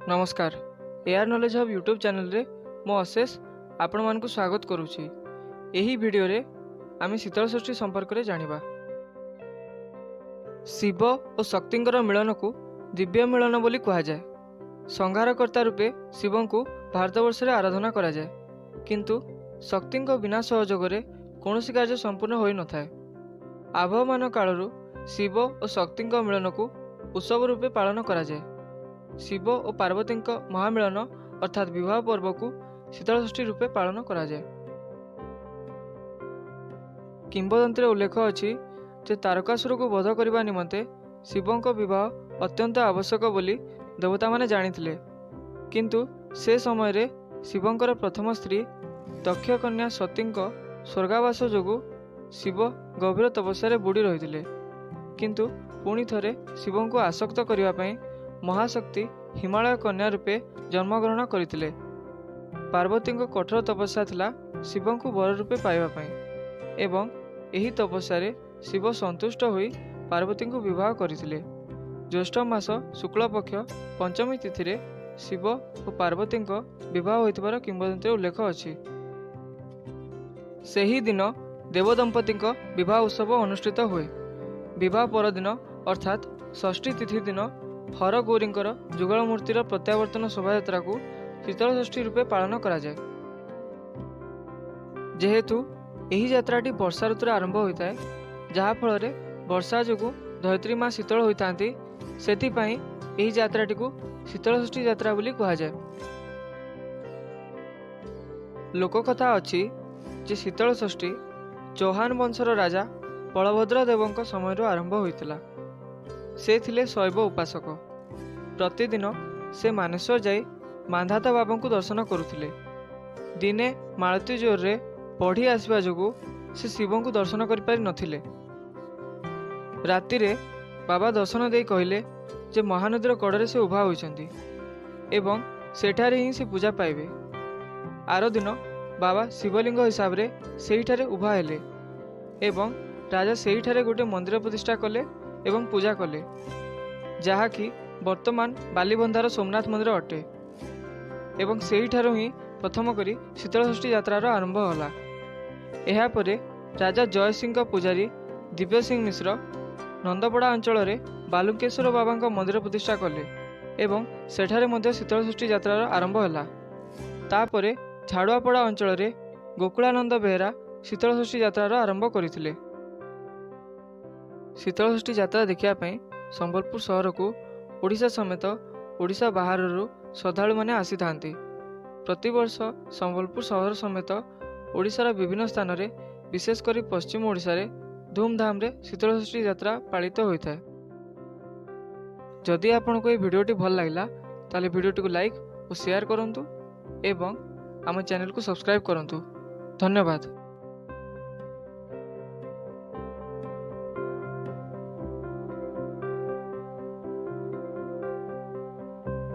नमस्कार। AR knowledge hub YouTube channel रे मो अशेष आपण मानकु स्वागत करुछि। एही वीडियो रे आमे शीतल षष्ठी संपर्क रे जानिबा। शिव और शक्तिंकर मिलन को दिव्य मिलन बोली कहा जाए। संहारकर्ता रूपे शिव को भारतवर्ष रे आराधना करा जाए, किंतु शक्ति बिना सहयोग रे कौनसी कार्य संपूर्ण होई न थाए। आभमान कालरू शिव और शक्ति मिलन को उत्सव रूपे पालन करा जाए। शिव और पार्वती महामिलन अर्थात विवाह पर्व को शीतल षष्ठी रूपे पालन करा जाए। किंवदंती उल्लेख अछि जे तारकासुर को वध करने निमंते शिवंक विवाह अत्यंत आवश्यक बोली देवता माने जानिथिले, किंतु से समय रे शिवंकर प्रथम स्त्री दक्ष कन्या सतींक स्वर्गावास जोगु शिव गभीर तपस्या बुड़ी रही, किंतु पुणी थरे शिवं को आसक्त करने महाशक्ति हिमालय कन्या रूपे जन्मग्रहण करथिले। पार्वती कठोर तपस्या थिला शिवं को वर रूपे पाइबा पई एवं एही तपस्या रे शिव संतुष्ट होई पार्वती को विवाह करथिले। ज्येष्ठ मास शुक्ल पक्ष पंचमी तिथि रे शिव और पार्वती विवाह होइतिबार किंवदंती उल्लेख अछि। सेही दिन देवदंपति विवाह उत्सव अनुष्ठित हुए। विवाह परदिन अर्थात षष्ठी तिथि दिन हर गौरींकर जुगल मूर्तिर प्रत्यावर्तन शोभायात्रा को शीतल षष्ठी रूपे पालन करा जाए। जेहेतु एही यात्राटी वर्षा ऋतु आरंभ होता है, जहा फल रे वर्षा जोगु धरित्री माँ शीतल होइतांती, सेथिपाई एही यात्राटी को शीतल षष्ठी यात्रा बोली कहा जाए। लोककथा अछि जे शीतल षष्ठी चौहान वंशर राजा बलभद्र देवंक समय आरंभ होइतिला। से थिले शैव उपासक। प्रतिदिन से मानेश्वर जाई मांधाता बाबा को दर्शन करुथिले। दिने मालती जोर रे पढ़ी आसवा जोगु से शिव को दर्शन करि पारि नथिले। राति रे बाबा दर्शन देई कहिले जे महानदीर कड़े से उभा होइछंती एवं सेठारे ही से पूजा पाइबे। आर दिन बाबा शिवलिंग हिसाब रे सेहिठारे उभा हेले एवं राजा सेहिठारे गोटे मंदिर प्रतिष्ठा कले एवं पूजा कले, जहा कि वर्तमान बालीबंधार सोमनाथ मंदिर अटे एवं सेहिठारु ही प्रथम करी शीतल षष्ठी यात्रार आरंभ होला। एहा परे राजा जय सिंह पुजारी दिव्य सिंह मिश्र नंदपड़ा अंचल रे बालुकेश्वर बाबा मंदिर प्रतिष्ठा कले एवं सेठारे मध्य शीतल षष्ठी यात्रार आरंभ होला। तापरे झाड़ुआपड़ा अंचल रे गोकुलानंद बेहेरा शीतल षष्ठी यात्रार आरंभ करथिले। शीतल षष्ठी यात्रा देखिया पई संबलपुर शहर को ओडिशा समेत ओडिशा बाहर श्रद्धालु माने आसी थांती। प्रतिवर्ष संबलपुर शहर समेत ओडिशार विभिन्न स्थान रे विशेषकर पश्चिम ओडिशा रे धूमधाम रे शीतल षष्ठी यात्रा पालित होइथाय। जदि आपनको ए भिडियोटी भल लागिला ताले भिडियोटी को लाइक और शेयर करंतु एवं आम चैनल को सब्सक्राइब करंतु। धन्यवाद।